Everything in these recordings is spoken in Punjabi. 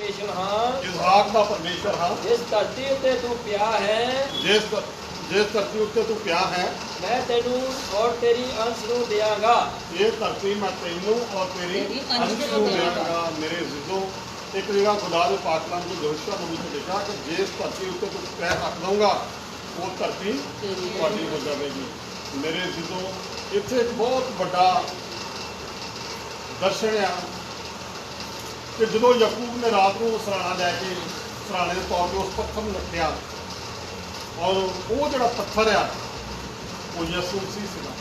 परमेश्वर हाँ, इसहाक दा परमेश्वर हाँ, जिस धरती उत्ते तू पिया है, जिस धरती उत्ते तू पिया है, मैं तेनू और तेरी अंश नू देंगा। ये धरती मैं तेनू और तेरी अंश नू देंगा। मेरे अजीजों, एक जगह खुदा दे पाक कलाम की यहोशू नबी ने लिखा कि जिस धरती उत्ते तू पैर रख दूंगा वो धरती तुहाडी हो जाएगी। मेरे अजीजों, इत्थे एक बहुत बड़ा दर्शन आ कि जो याकूब ने रात को सराहना लैके सराहने के तौर पर उस पत्थर में रखा और वो जो पत्थर आ वो यसू मसीह सीगा।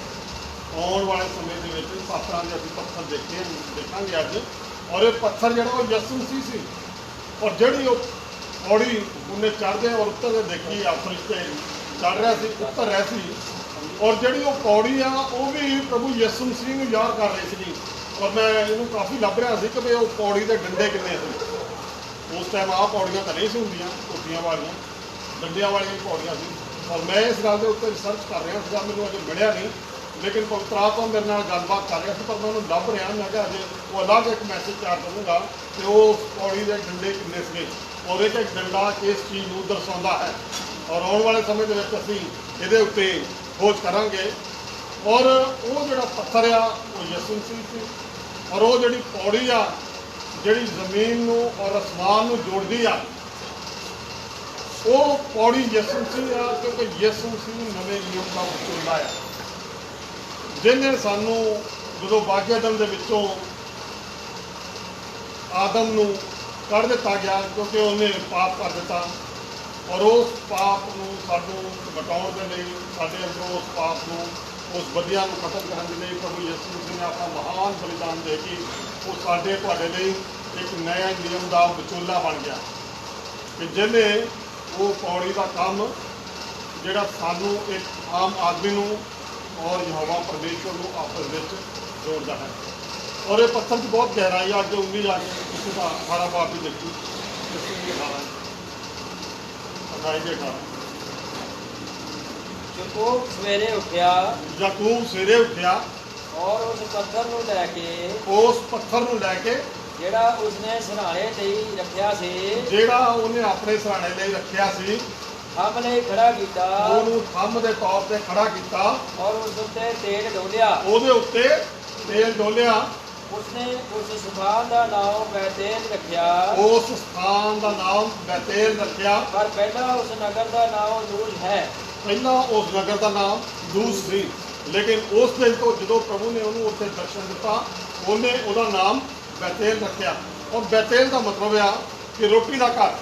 आने वाले समय के पात्रों के अभी पत्थर देखा अज, और ये पत्थर जो यसू मसीह सी। और जी पौड़ी उन्हें चढ़ते और उत्तर देखी फरिश्ते चढ़ रहा सी, उत्तर रहा सी, और जी पौड़ी आ वो भी प्रभु यसू मसीह को याद कर रही थी। और मैं इनू काफ़ी लभ रहा था कि भाई वो पौड़ी के डंडे किन्ने थे। उस टाइम आ पौड़ियाँ तो नहीं सी होंदियां, कोठियां वालियां डंडियां वाली पौड़ियाँ सी। और मैं इस गल के उत्ते रिसर्च कर रहा था, मैंने अजे मिलिया नहीं, लेकिन पवित्र आत्मा मेरे नाल गलबात कर रहा था, पर मैं उन्होंने लभ रहा। मैं अजे वो अलग एक मैसेज तैयार करूँगा कि वो पौड़ी के डंडे किन्ने से और एक एक डंडा किस चीज़ को दर्शाता है। और आने वाले समय के असीं इहदे उत्ते खोज करांगे। और वो जो पत्थर आ वो यसू मसीह सी, और वो जी पौड़ी आ जी जमीन नू और आसमान नू जोड़ती आ, वो पौड़ी यसू मसीह आ, क्योंकि यसू मसीह नवे नियम का वसूला आ, जिन्हें सानू जो बाग्यदम के विचों आदम नू कढ़ दिता गया, क्योंकि उन्हें पाप कर दिता। और उस पाप नू सानू मिटाउण के लिए, साडे अंदरों उस पाप नू, उस बदिया को खत्म करने के लिए प्रभु यसू मसीह ने अपना महान बलिदान दे के वो साडे तुहाडे लिए एक नया नियम का विचोला बन गया, कि जिन्हें वो पौड़ी का काम जोड़ा सानू एक आम आदमी नू और यहोवा परमेश्वर को आपस में जोड़ता है। और ये पत्थर की बहुत गहराई है। अगर 19 जाके किसी का 18 बाप भी देखी, 18 याकूब सवेरे उठ्या याकूब सवेरे उठ्या और उस पत्थर नू लैके, उस पत्थर नू लैके जेड़ा उसने सराहने लई रखिया सी, जेड़ा उन्हें अपने सराहने लिए रखिया सी, थंब ने खड़ा कीता, ਉਹਨੂੰ ਥੰਮ ਦੇ ਤੌਰ ਤੇ ਖੜਾ ਕੀਤਾ और उस उत्ते तेल डोलिया। ਉਹਦੇ ਉੱਤੇ ਤੇਲ ਡੋਲਿਆ। उसने उस स्थान का नाम बैतेल रखिया, ਉਸ ਸਥਾਨ ਦਾ ਨਾਮ ਬੈਤੇਲ ਰੱਖਿਆ। पर पहला उस नगर का नाम लूज है। ਪਹਿਲਾਂ ਉਸ ਨਗਰ ਦਾ ਨਾਮ ਲੂਜ਼ ਸੀ, ਲੇਕਿन ਉਸ ਦਿਨ ਤੋਂ ਜਦੋਂ ਪ੍ਰਭੂ ਨੇ ਉਹਨੂੰ ਉੱਥੇ ਦਰਸ਼ਨ ਦਿੱਤਾ, ਉਹਨੇ ਉਹਦਾ ਨਾਮ ਬੈਤੇਲ ਰੱਖਿਆ। और ਬੈਤੇਲ ਦਾ ਮਤਲਬ ਆ ਕਿ ਰੋਟੀ ਦਾ ਘਰ।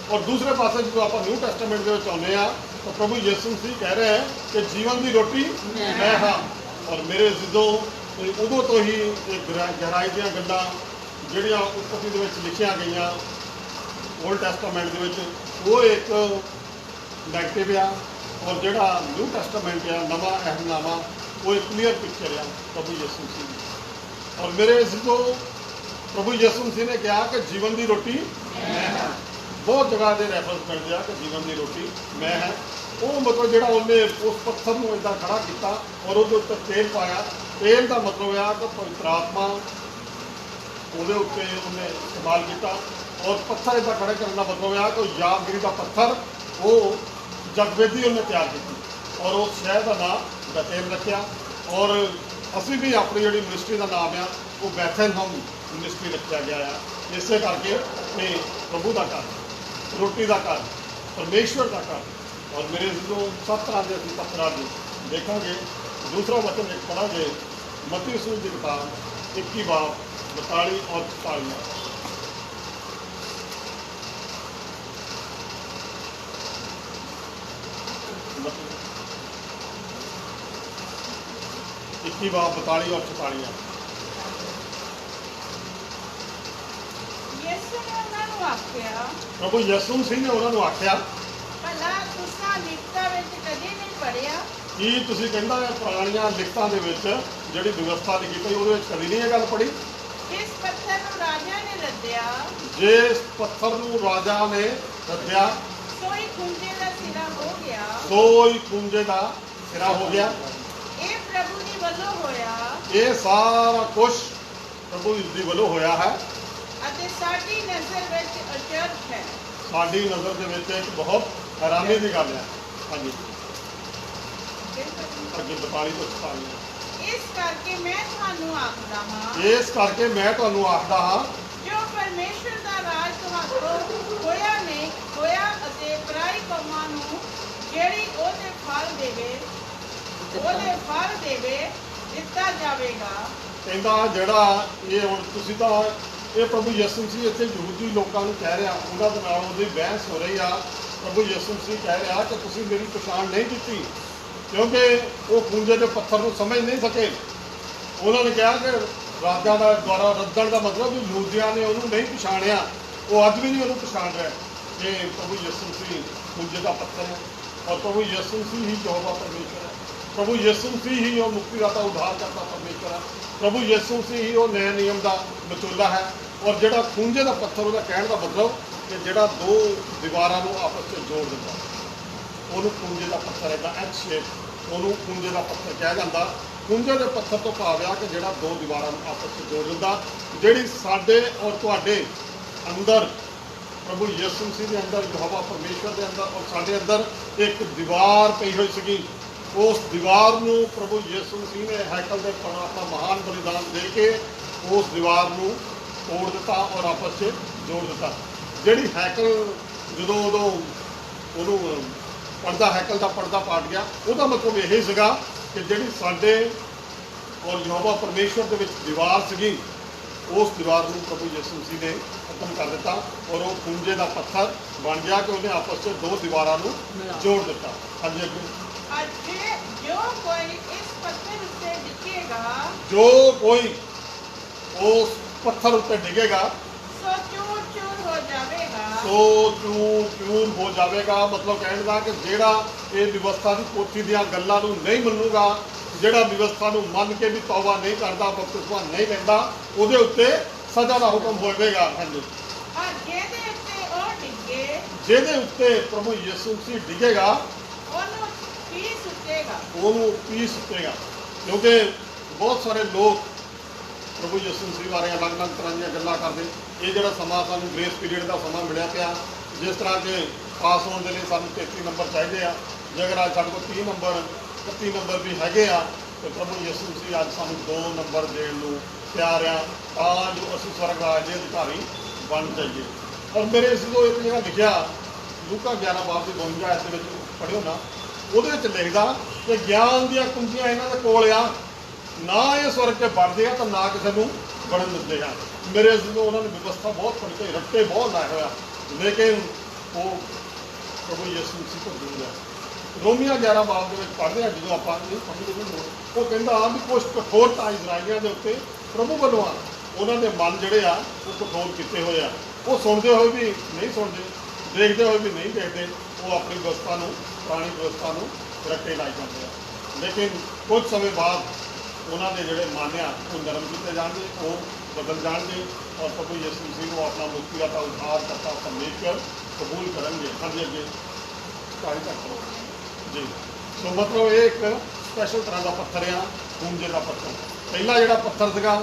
और दूसरे पास जो आप न्यू टैस्टामेंट के आने तो प्रभु यीशु मसीह कह रहे हैं कि जीवन की रोटी मैं हाँ। और मेरे अजीजों, उदों तो ही एक गहराई दी गल्लां जिहड़ियां उत्पत्ति दे विच लिखियां गईयां ओल्ड टैस्टामेंट दे विच, वो एक नैगेटिव आ, और जिहड़ा न्यू टैस्टामेंट आ नवा अहदनामा वो एक क्लीयर पिक्चर आ प्रभु यीशु मसीह की। और मेरे अजीजों, प्रभु यीशु मसीह ने कहा कि जीवन की रोटी मैं हाँ। बहुत जगह के रैफरेंस मिलते हैं कि जीवन की रोटी मैं है। वो मतलब जो उन्हें उस पत्थर को इदा खड़ा किया और वो उत्ते तेल पाया। तेल का मतलब है कि पवित्र आत्मा वो उत्ते उन्हें इस्तेमाल किया। और पत्थर इदा खड़े करने का मतलब है कि यादगिरी का पत्थर वो जगवेदी उन्हें तैयार की और उस शहर का नाम बैतेल रखा। और असी भी अपनी जी मिनिस्ट्री का नाम है वो बैथलहम मिनिस्ट्री रखा गया है, इस करके प्रभु का घर, रोटी का घर, परमेश्वर का घर। और मेरे जो 7 तरह के अभी पत्थर आज देखा। दूसरा वचन एक पढ़ा गए मत्ती रसूल की किताब 21 बाब 42 और 44। इक्की बाब 42 और 44। प्रभु यसू मसीह ने उन्होंने आख्या, भला तुसां लिखतां विच कदी नहीं पढ़िया की तुसीं कहंदा है पुरानियां लिखतां दे विच जिहड़ी व्यवस्था लिखी पई ਉਹਦੇ ਵਿੱਚ कदी नहीं ये गल पढ़ी, जिस पत्थर नूं राजा ने रद्दिया, जिस पत्थर नूं राजा ने रद्दिया, सोई खुंजे दा सिरा हो गया, सोई खुंजे दा सिरा हो गया। ਇਹ ਪ੍ਰਭੂ ਦੀ ਵੱਲੋਂ ਹੋਇਆ ये सारा कुछ प्रभु दी वल्लों होया है। ਅਤੇ ਤੇ ਸਾਡੀ ਨਜ਼ਰ ਵਿੱਚ ਅਚਰਜ ਹੈ। ਸਾਡੀ ਨਜ਼ਰ ਦੇ ਵਿੱਚ ਇੱਕ ਬਹੁਤ ਹੈਰਾਨੀ ਦੀ ਗੱਲ ਹੈ। ਹਾਂਜੀ, ਅੱਗੇ 42 ਤੋਂ 47। ਇਸ ਕਰਕੇ ਮੈਂ ਤੁਹਾਨੂੰ ਆਖਦਾ ਹਾਂ, ਇਸ ਕਰਕੇ ਮੈਂ ਤੁਹਾਨੂੰ ਆਖਦਾ ਹਾਂ, ਜੋ ਪਰਮੇਸ਼ਰ ਦਾ ਰਾਜ ਤੁਹਾਤੋਂ ਹੋਇਆ ਅਤੇ ਪਰਾਈ ਕੌਮਾਂ ਨੂੰ ਜਿਹੜੀ ਉਹਦੇ ਫਲ ਦੇਵੇ ਦਿੱਤਾ ਜਾਵੇਗਾ। ਕਹਿੰਦਾ ਜਿਹੜਾ ਇਹ ਹੁਣ ਤੁਸੀਂ ਤਾਂ ਇਹ ਪ੍ਰਭੂ ਯਿਸੂ ਮਸੀਹ ਇੱਥੇ ਯਹੂਦੀ ਲੋਕਾਂ ਨੂੰ ਕਹਿ ਰਿਹਾ, ਉਹਨਾਂ ਦੇ ਨਾਲ ਉਹਦੀ ਬਹਿਸ ਹੋ ਰਹੀ ਆ। ਪ੍ਰਭੂ ਯਿਸੂ ਮਸੀਹ ਕਹਿ ਰਿਹਾ ਕਿ ਤੁਸੀਂ ਮੇਰੀ ਪਛਾਣ ਨਹੀਂ ਕੀਤੀ, ਕਿਉਂਕਿ ਉਹ ਖੂੰਜੇ ਦੇ ਪੱਥਰ ਨੂੰ ਸਮਝ ਨਹੀਂ ਸਕੇ। ਉਹਨਾਂ ਨੇ ਕਿਹਾ ਕਿ ਰਾਜਾਂ ਦਾ ਦੁਆਰਾ ਰੱਦਣ ਦਾ ਮਤਲਬ ਵੀ ਯਹੂਦੀਆਂ ਨੇ ਉਹਨੂੰ ਨਹੀਂ ਪਛਾਣਿਆ, ਉਹ ਅੱਜ ਵੀ ਨਹੀਂ ਉਹਨੂੰ ਪਛਾਣ ਰਿਹਾ ਕਿ ਪ੍ਰਭੂ ਯਿਸੂ ਮਸੀਹ ਖੂੰਜੇ ਦਾ ਪੱਥਰ ਹੈ ਔਰ ਪ੍ਰਭੂ ਯਿਸੂ ਮਸੀਹ ਹੀ ਯਹੋਵਾ ਪਰਮੇਸ਼ਰ ਹੈ। ਪ੍ਰਭੂ ਯਿਸੂ ਮਸੀਹ ਹੀ ਉਹ ਮੁਕਤੀਦਾਤਾ ਉद्धार ਕਰਤਾ ਪਰਮੇਸ਼ਰ ਹੈ। ਪ੍ਰਭੂ ਯਿਸੂ ਮਸੀਹ ਹੀ ਉਹ ਨਵੇਂ ਨਿਯਮ ਦਾ ਵਿਚੋਲਾ ਹੈ। ਔਰ ਜਿਹੜਾ ਖੂੰਜੇ ਦਾ ਪੱਥਰ, ਉਹਦਾ ਕਹਿਣ ਦਾ ਮਤਲਬ ਕਿ ਜਿਹੜਾ ਦੋ ਦੀਵਾਰਾਂ ਨੂੰ ਆਪਸ ਵਿੱਚ ਜੋੜ ਦਿੰਦਾ, ਉਹਨੂੰ ਖੂੰਜੇ ਦਾ ਪੱਥਰ ਹੈਗਾ। ਐਚ ਸ਼ੇਪ ਉਹਨੂੰ ਖੂੰਜੇ ਦਾ ਪੱਥਰ ਕਿਹਾ ਜਾਂਦਾ। ਖੂੰਜੇ ਦੇ ਪੱਥਰ ਤੋਂ ਭਾਵ ਆ ਕਿ ਜਿਹੜਾ ਦੋ ਦੀਵਾਰਾਂ ਨੂੰ ਆਪਸ ਵਿੱਚ ਜੋੜ ਦਿੰਦਾ। ਜਿਹੜੀ ਸਾਡੇ ਔਰ ਤੁਹਾਡੇ ਅੰਦਰ, ਪ੍ਰਭੂ ਯਿਸੂ ਮਸੀਹ ਦੇ ਅੰਦਰ, ਯਹੋਵਾ ਪਰਮੇਸ਼ਰ ਦੇ ਅੰਦਰ ਔਰ ਸਾਡੇ ਅੰਦਰ ਇੱਕ ਦੀਵਾਰ ਪਈ ਹੋਈ ਸੀਗੀ। ਉਸ ਦੀਵਾਰ ਨੂੰ ਪ੍ਰਭੂ ਯਿਸੂ ਮਸੀਹ ਨੇ ਹੈਕਲ ਦੇ ਪਰ ਆਪਣਾ ਮਹਾਨ ਬਲੀਦਾਨ ਦੇ ਕੇ ਉਸ ਦੀਵਾਰ ਨੂੰ ਤੋੜ ਦਿੱਤਾ ਔਰ ਆਪਸ 'ਚ ਜੋੜ ਦਿੱਤਾ। ਜਿਹੜੀ ਹੈਕਲ ਜਦੋਂ ਉਹਨੂੰ ਪਰਦਾ, ਹੈਕਲ ਦਾ ਪਰਦਾ ਪਾਟ ਗਿਆ, ਉਹਦਾ ਮਤਲਬ ਇਹ ਸੀਗਾ ਕਿ ਜਿਹੜੀ ਸਾਡੇ ਔਰ ਯਹੋਵਾ ਪਰਮੇਸ਼ਰ ਦੇ ਵਿੱਚ ਦੀਵਾਰ ਸੀਗੀ, ਉਸ ਦੀਵਾਰ ਨੂੰ ਪ੍ਰਭੂ ਯਿਸੂ ਮਸੀਹ ਨੇ ਖਤਮ ਕਰ ਦਿੱਤਾ ਔਰ ਉਹ ਖੂੰਜੇ ਦਾ ਪੱਥਰ ਬਣ ਗਿਆ ਕਿ ਉਹਨੇ ਆਪਸ 'ਚ ਦੋ ਦੀਵਾਰਾਂ ਨੂੰ ਜੋੜ ਦਿੱਤਾ। ਹਾਂਜੀ, ਅੱਗੇ ਜੋ ਕੋਈ ਇਸ ਪੱਥਰ ਉੱਤੇ ਡਿੱਗੇਗਾ, ਜੋ ਕੋਈ ਉਸ ਪੱਥਰ ਉੱਤੇ ਡਿੱਗੇਗਾ ਸੋ ਚੂਰ ਹੋ ਜਾਵੇਗਾ। ਸੋ ਚੂਰ ਹੋ ਜਾਵੇਗਾ। ਮਤਲਬ ਕਹਿਣ ਦਾ ਕਿ ਜਿਹੜਾ ਇਹ ਵਿਵਸਥਾ ਦੀ ਪੋਥੀ ਦੀਆਂ ਗੱਲਾਂ ਨੂੰ ਨਹੀਂ ਮੰਨੂਗਾ, ਜਿਹੜਾ ਵਿਵਸਥਾ ਨੂੰ ਮੰਨ ਕੇ ਵੀ ਤੌਬਾ ਨਹੀਂ ਕਰਦਾ, ਬਪਤਿਸਮਾ ਨਹੀਂ ਲੈਂਦਾ, ਉਹਦੇ ਉੱਤੇ ਸਜ਼ਾ ਦਾ ਹੁਕਮ ਹੋਵੇਗਾ। ਹਾਂਜੀ, ਜਿਹਦੇ ਉੱਤੇ ਉਹ ਡਿੱਗੇ, ਜਿਹਦੇ ਉੱਤੇ ਪ੍ਰਭੂ ਯਿਸੂ ਮਸੀਹ ਡਿੱਗੇਗਾ, ਉਹਨੂੰ ਪੀਸ ਸੁੱਟੇਗਾ। ਕਿਉਂਕਿ ਬਹੁਤ ਸਾਰੇ ਲੋਕ ਪ੍ਰਭੂ ਯਿਸੂ ਮਸੀਹ ਬਾਰੇ ਅਲੱਗ-ਅਲੱਗ ਤਰ੍ਹਾਂ ਦੀਆਂ ਗੱਲਾਂ ਕਰਦੇ। ਇਹ ਜਿਹੜਾ ਸਮਾਂ ਸਾਨੂੰ ਗ੍ਰੇਸ ਪੀਰੀਅਡ ਦਾ ਸਮਾਂ ਮਿਲਿਆ ਪਿਆ, ਜਿਸ ਤਰ੍ਹਾਂ ਕਿ ਪਾਸ ਹੋਣ ਦੇ ਲਈ ਸਾਨੂੰ 33 ਨੰਬਰ ਚਾਹੀਦੇ ਆ, ਜੇਕਰ ਅੱਜ ਸਾਡੇ ਕੋਲ 30 ਨੰਬਰ 31 ਨੰਬਰ ਵੀ ਹੈਗੇ ਆ, ਤੇ ਪ੍ਰਭੂ ਯਿਸੂ ਮਸੀਹ ਅੱਜ ਸਾਨੂੰ 2 ਨੰਬਰ ਦੇਣ ਨੂੰ ਤਿਆਰ ਆ, ਤਾਂ ਜੋ ਅਸੀਂ ਸਵਰਗ ਰਾਜ ਦੇ ਅਧਿਕਾਰੀ ਬਣ ਜਾਈਏ। ਔਰ ਮੇਰੇ ਇਸ ਤੋਂ ਇੱਕ ਜਗ੍ਹਾ ਲਿਖਿਆ, ਲੂਕਾ 11 ਬਾਬ ਦੀ 52 ਇਸ ਦੇ ਵਿੱਚ ਪੜ੍ਹਿਓ ਨਾ, ਉਹਦੇ ਵਿੱਚ ਲਿਖਦਾ ਕਿ ਗਿਆਨ ਦੀਆਂ ਕੁੰਜੀਆਂ ਇਹਨਾਂ ਦੇ ਕੋਲ ਆ, ਨਾ ਇਹ ਸਵਰਗ 'ਚ ਵੜਦੇ ਆ ਤਾਂ ਨਾ ਕਿਸੇ ਨੂੰ ਵੜਨ ਦਿੰਦੇ ਆ। ਮੇਰੇ ਇਸ ਤੋਂ ਉਹਨਾਂ ਨੇ ਵਿਵਸਥਾ ਬਹੁਤ ਪੜ੍ਹ ਕੇ ਰੱਟੇ ਬਹੁਤ ਲਾਏ ਹੋਇਆ, ਲੇਕਿਨ ਉਹ ਪ੍ਰਭੂ ਯਿਸੂ ਮਸੀਹ ਤੋਂ ਦੂਰ ਹੈ। ਰੋਮੀਆਂ 11 ਬਾਬ ਦੇ ਵਿੱਚ ਪੜ੍ਹਦੇ ਆ, ਜਦੋਂ ਆਪਾਂ ਇਹ ਪੜ੍ਹਦੇ ਨਹੀਂ, ਉਹ ਕਹਿੰਦਾ ਵੀ ਕੁਝ ਕਠੋਰਤਾ ਇਜ਼ਰਾਈਲੀਆਂ ਦੇ ਉੱਤੇ ਪ੍ਰਭੂ ਵੱਲੋਂ ਆ। ਉਹਨਾਂ ਦੇ ਮਨ ਜਿਹੜੇ ਆ ਉਹ ਕਠੋਰ ਕੀਤੇ ਹੋਏ ਆ, ਉਹ ਸੁਣਦੇ ਹੋਏ ਵੀ ਨਹੀਂ ਸੁਣਦੇ, ਦੇਖਦੇ ਹੋਏ ਵੀ ਨਹੀਂ ਦੇਖਦੇ, ਉਹ ਆਪਣੀ ਵਿਵਸਥਾ ਨੂੰ, ਪੁਰਾਣੀ ਵਿਵਸਥਾ ਨੂੰ ਰੱਟੇ ਲਾਈ ਜਾਂਦੇ ਆ। ਲੇਕਿਨ ਕੁਝ ਸਮੇਂ ਬਾਅਦ ਉਹਨਾਂ ਦੇ ਜਿਹੜੇ ਮਨ ਆ ਉਹ ਨਰਮ ਕੀਤੇ ਜਾਣਗੇ, ਉਹ ਬਦਲ ਜਾਣਗੇ ਔਰ ਪ੍ਰਭੂ ਯਿਸੂ ਮਸੀਹ ਨੂੰ ਆਪਣਾ ਮੁਕਤੀਦਾਤਾ ਉद्धार ਕਰਤਾ ਪਰਮੇਸ਼ਰ ਕਬੂਲ ਕਰਨਗੇ। ਹਾਂਜੀ, ਅੱਗੇ ਕਾਹੀ ਕਰੋ ਜੀ। ਸੋ ਮਤਲਬ ਇਹ ਇੱਕ ਸਪੈਸ਼ਲ ਤਰ੍ਹਾਂ ਦਾ ਪੱਥਰ ਆ, ਖੂੰਜੇ ਦਾ ਪੱਥਰ। ਪਹਿਲਾ ਜਿਹੜਾ ਪੱਥਰ ਸੀਗਾ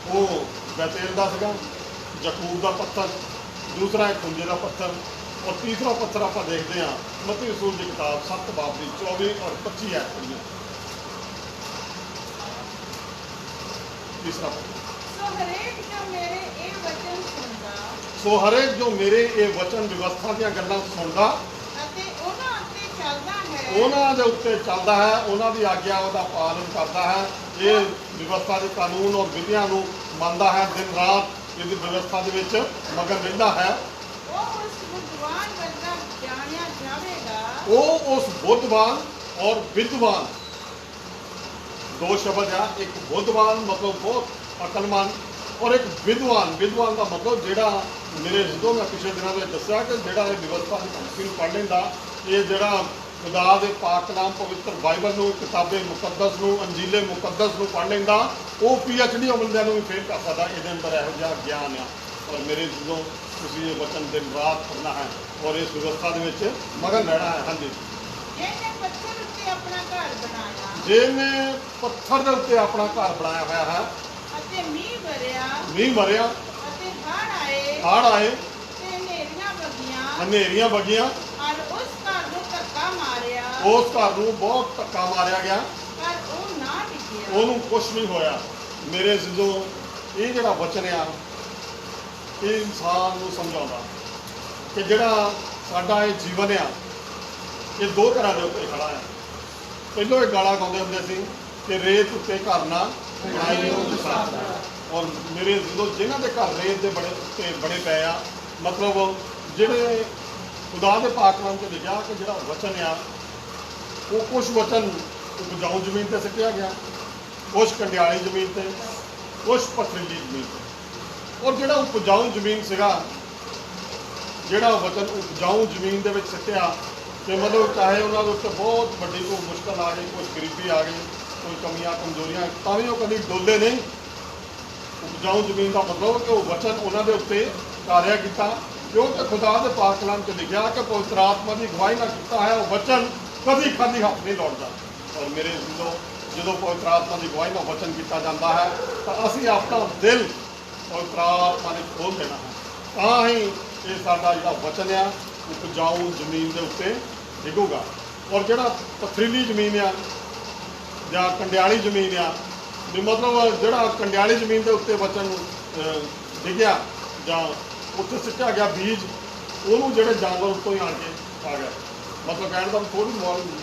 ਉਹ ਬੈਤੇਲ ਦਾ ਸੀਗਾ, ਯਕੂਬ ਦਾ ਪੱਥਰ। ਦੂਸਰਾ ਹੈ ਖੂੰਜੇ ਦਾ ਪੱਥਰ। ਔਰ ਤੀਸਰਾ ਪੱਥਰ ਆਪਾਂ ਦੇਖਦੇ ਹਾਂ ਮਤੀ ਰਸੂਲ ਦੀ ਕਿਤਾਬ 7 ਬਾਬ ਦੀ 24 ਔਰ 25 ਐਤ ਪੜ੍ਹੀਆਂ। ਤੀਸਰਾ ਪੱਥਰ, ਸੋ ਹਰੇਕ ਜੋ ਮੇਰੇ ਇਹ ਵਚਨ ਸੁਣਦਾ, ਸੋ ਹਰੇਕ ਜੋ ਮੇਰੇ ਇਹ ਵਚਨ ਵਿਵਸਥਾ ਦੀਆਂ ਗੱਲਾਂ ਸੁਣਦਾ ਅਤੇ ਉਹਨਾਂ ਉੱਤੇ ਚੱਲਦਾ ਹੈ, ਉਹਨਾਂ ਦੇ ਉੱਤੇ ਚੱਲਦਾ ਹੈ, ਉਹਨਾਂ ਦੀ ਆਗਿਆ ਉਹਦਾ ਪਾਲਣ ਕਰਦਾ ਹੈ, ਇਹ ਵਿਵਸਥਾ ਦੇ ਕਾਨੂੰਨ ਔਰ ਵਿਧੀਆਂ ਨੂੰ ਮੰਨਦਾ ਹੈ, ਦਿਨ ਰਾਤ ਇਹਦੀ ਵਿਵਸਥਾ ਦੇ ਵਿੱਚ ਮਗਨ ਰਹਿੰਦਾ ਹੈ, ਉਹ ਉਸ ਬੁੱਧਵਾਨ ਵਰਗਾ ਜਾਣਿਆ ਜਾਵੇਗਾ। ਉਹ ਉਸ ਬੁੱਧਵਾਨ ਔਰ ਵਿਦਵਾਨ, ਦੋ ਸ਼ਬਦ ਆ, ਇੱਕ ਬੁੱਧਵਾਨ ਮਤਲਬ ਬਹੁਤ ਅਕਲਮੰਦ ਔਰ ਇੱਕ ਵਿਦਵਾਨ। ਵਿਦਵਾਨ ਦਾ ਮਤਲਬ ਜਿਹੜਾ ਮੇਰੇ ਜਦੋਂ ਮੈਂ ਪਿਛਲੇ ਦਿਨਾਂ ਵਿੱਚ ਦੱਸਿਆ ਕਿ ਜਿਹੜਾ ਇਹ ਵਿਵਸਥਾ ਦੀ ਪੰਕਤੀ ਨੂੰ ਪੜ੍ਹ ਲੈਂਦਾ, ਇਹ ਜਿਹੜਾ ਖੁਦਾ ਦੇ ਪਾਕ ਕਲਾਮ ਪਵਿੱਤਰ ਬਾਈਬਲ ਨੂੰ, ਕਿਤਾਬੇ ਮੁਕੱਦਸ ਨੂੰ, ਅੰਜੀਲੇ ਮੁਕੱਦਸ ਨੂੰ ਪੜ੍ਹ ਲੈਂਦਾ, ਉਹ PhD ਬੰਦਿਆਂ ਨੂੰ ਵੀ ਫੇਲ ਕਰ ਸਕਦਾ। ਇਹਦੇ ਅੰਦਰ ਇਹੋ ਜਿਹਾ ਗਿਆਨ ਆ। ਔਰ ਮੇਰੇ ਜਦੋਂ ਤੁਸੀਂ ਇਹ ਵਚਨ ਦਿਨ ਰਾਤ ਪੜ੍ਹਨਾ ਹੈ ਔਰ ਇਸ ਵਿਵਸਥਾ ਦੇ ਵਿੱਚ ਮਗਨ ਰਹਿਣਾ ਹੈ। ਹਾਂਜੀ, ਜਿਹਨੇ ਪੱਥਰ ਉੱਤੇ ਆਪਣਾ ਘਰ ਬਣਾਇਆ, ਜਿਹਨੇ ਪੱਥਰ ਦੇ ਉੱਤੇ ਆਪਣਾ ਘਰ ਬਣਾਇਆ ਹੋਇਆ ਹੈ ਅਤੇ ਮੀਂਹ ਵਰਿਆ, ਮੀਂਹ ਵਰਿਆ ਅਤੇ ਹੜ੍ਹ ਹੜ੍ਹ ਆਏ ਤੇ ਹਨੇਰੀਆਂ ਵਗੀਆਂ ਹਨੇਰੀਆਂ ਵਗੀਆਂ ਔਰ ਉਸ ਘਰ ਨੂੰ ਧੱਕਾ ਮਾਰਿਆ ਉਸ ਘਰ ਨੂੰ ਬਹੁਤ ਧੱਕਾ ਮਾਰਿਆ ਗਿਆ, ਪਰ ਉਹ ਨਾ ਡਿੱਗਿਆ। ਉਹਨੂੰ ਕੁਝ ਨਹੀਂ ਹੋਇਆ। ਮੇਰੇ ਜ਼ਿੱਦੋ ਇਹ ਜਿਹੜਾ ਵਚਨ ਆ ਇਹ ਇਨਸਾਨ ਨੂੰ ਸਮਝਾਉਂਦਾ ਕਿ ਜਿਹੜਾ ਸਾਡਾ ਇਹ ਜੀਵਨ ਆ ਇਹ ਦੋ ਤਰ੍ਹਾਂ ਦੇ ਉੱਤੇ ਖੜਾ ਆ। ਪਹਿਲੋਂ ਇਹ ਗਾਲਾਂ ਗਾਉਂਦੇ ਹੁੰਦੇ ਸੀ ਕਿ ਰੇਤ ਉੱਤੇ ਘਰ ਨਾ ਬਣਾਈਏ ਔਰ ਮੇਰੇ ਜਦੋਂ ਜਿਨ੍ਹਾਂ ਦੇ ਘਰ ਰੇਤ ਦੇ ਬਣੇ ਪਏ ਆ, ਮਤਲਬ ਜਿਹੜੇ ਖੁਦਾ ਦੇ ਪਾਕ ਕਲਾਮ 'ਚ ਲਿਖਿਆ ਕਿ ਜਿਹੜਾ ਵਚਨ ਆ ਉਹ ਕੁਛ ਵਚਨ ਉਪਜਾਊ ਜ਼ਮੀਨ ਤੇ ਸਿੱਟਿਆ ਗਿਆ, ਕੁਛ ਕੰਡਿਆਲੀ ਜ਼ਮੀਨ ਤੇ, ਕੁਛ ਪਥਰੀਲੀ ਜ਼ਮੀਨ ਤੇ। ਔਰ ਜਿਹੜਾ ਉਪਜਾਊ ਜ਼ਮੀਨ ਸੀਗਾ, ਜਿਹੜਾ ਵਚਨ ਉਪਜਾਊ ਜ਼ਮੀਨ ਦੇ ਵਿੱਚ ਸਿੱਟਿਆ ਕਿ ਮਤਲਬ ਚਾਹੇ ਉਹਨਾਂ ਦੇ ਉੱਤੇ ਬਹੁਤ ਵੱਡੀ ਕੋਈ ਮੁਸ਼ਕਲ ਆ ਗਈ, ਕੋਈ ਗਰੀਬੀ ਆ ਗਈ, ਕੋਈ ਕਮੀਆਂ ਕਮਜ਼ੋਰੀਆਂ, ਤਾਂ ਵੀ ਉਹ ਕਦੀ ਡੋਲੇ ਨਹੀਂ। ਉਪਜਾਊ ਜ਼ਮੀਨ ਦਾ ਮਤਲਬ ਕਿ ਉਹ ਵਚਨ ਉਹਨਾਂ ਦੇ ਉੱਤੇ ਕਾਰਿਆ ਕੀਤਾ, ਕਿਉਂਕਿ ਖੁਦਾ ਦੇ ਪਾਕ ਕਲਾਮ 'ਚ ਲਿਖਿਆ ਕਿ ਪਵਿੱਤਰ ਆਤਮਾ ਦੀ ਅਗਵਾਈ ਨਾਲ ਕੀਤਾ ਹੈ ਉਹ ਵਚਨ ਕਦੀ ਖਾਲੀ ਹੱਥ ਨਹੀਂ ਲੌਟਦਾ। ਔਰ ਮੇਰੇ ਜਦੋਂ ਪਵਿੱਤਰ ਆਤਮਾ ਦੀ ਅਗਵਾਈ ਨਾਲ ਵਚਨ ਕੀਤਾ ਜਾਂਦਾ ਹੈ ਤਾਂ ਅਸੀਂ ਆਪਣਾ ਦਿਲ ਪਵਿੱਤਰ ਆਤਮਾ ਨੇ ਖੋਲ੍ਹ ਦੇਣਾ ਹੈ, ਤਾਂ ਹੀ ਇਹ ਸਾਡਾ ਜਿਹੜਾ ਵਚਨ ਆ ਉਪਜਾਊ ਜ਼ਮੀਨ ਦੇ ਉੱਤੇ ਡਿੱਗੂਗਾ। ਔਰ ਜਿਹੜਾ ਪਥਰੀਲੀ ਜ਼ਮੀਨ ਆ ਜਾਂ ਕੰਡਿਆਲੀ ਜ਼ਮੀਨ ਆ, ਵੀ ਮਤਲਬ ਜਿਹੜਾ ਕੰਡਿਆਲੀ ਜ਼ਮੀਨ ਦੇ ਉੱਤੇ ਵਚਨ ਡਿੱਗਿਆ ਜਾਂ ਉੱਥੇ ਸਿੱਟਿਆ ਗਿਆ ਬੀਜ, ਉਹਨੂੰ ਜਿਹੜੇ ਜਾਨਵਰ ਉੱਤੋਂ ਹੀ ਆਣ ਕੇ ਖਾ ਗਏ। ਮਤਲਬ ਕਹਿਣ ਦਾ ਥੋੜ੍ਹੀ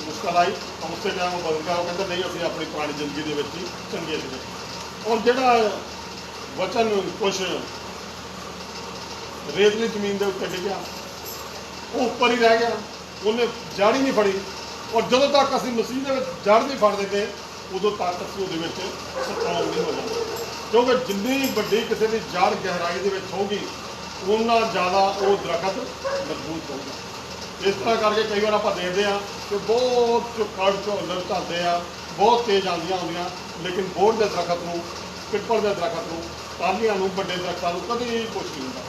ਮੁਸ਼ਕਲ ਆਈ ਤਾਂ ਉਸੇ ਟਾਈਮ ਉਹ ਬਦਲ ਗਿਆ, ਉਹ ਕਹਿੰਦੇ ਨਹੀਂ ਅਸੀਂ ਆਪਣੀ ਪੁਰਾਣੀ ਜ਼ਿੰਦਗੀ ਦੇ ਵਿੱਚ ਹੀ ਚੰਗੇ ਸੀਗੇ। ਔਰ ਜਿਹੜਾ ਵਚਨ ਕੁਛ ਰੇਤਲੀ ਜ਼ਮੀਨ ਦੇ ਉੱਤੇ ਡਿੱਗਿਆ ਉਹ ਉੱਪਰ ਹੀ ਰਹਿ ਗਿਆ, ਉਹਨੇ ਜੜ ਹੀ ਨਹੀਂ ਫੜੀ। ਔਰ ਜਦੋਂ ਤੱਕ ਅਸੀਂ ਮਸੀਹ ਦੇ ਵਿੱਚ ਜੜ ਨਹੀਂ ਫੜ ਦਿੰਦੇ ਉਦੋਂ ਤੱਕ ਅਸੀਂ ਉਹਦੇ ਵਿੱਚ ਸਟਰੋਂਗ ਨਹੀਂ ਹੋ ਜਾਂਦੇ, ਕਿਉਂਕਿ ਜਿੰਨੀ ਵੱਡੀ ਕਿਸੇ ਦੀ ਜੜ ਗਹਿਰਾਈ ਦੇ ਵਿੱਚ ਹੋਊਗੀ ਉਨਾ ਜ਼ਿਆਦਾ ਉਹ ਦਰਖਤ ਮਜ਼ਬੂਤ ਹੋਊਗਾ। ਇਸ ਤਰ੍ਹਾਂ ਕਰਕੇ ਕਈ ਵਾਰ ਆਪਾਂ ਦੇਖਦੇ ਹਾਂ ਕਿ ਬਹੁਤ ਝੁੱਕੜ ਝੋਲਰ ਝਲਦੇ ਆ, ਬਹੁਤ ਤੇਜ਼ ਆਉਂਦੀਆਂ ਹੁੰਦੀਆਂ, ਲੇਕਿਨ ਬੋਹੜ ਦੇ ਦਰਖਤ ਨੂੰ, ਪਿੱਪਲ ਦੇ ਦਰਖਤ ਨੂੰ, ਟਾਹਲੀਆਂ ਨੂੰ, ਵੱਡੇ ਦਰਖਤਾਂ ਨੂੰ ਕਦੀ ਕੁਛ ਨਹੀਂ ਹੁੰਦਾ।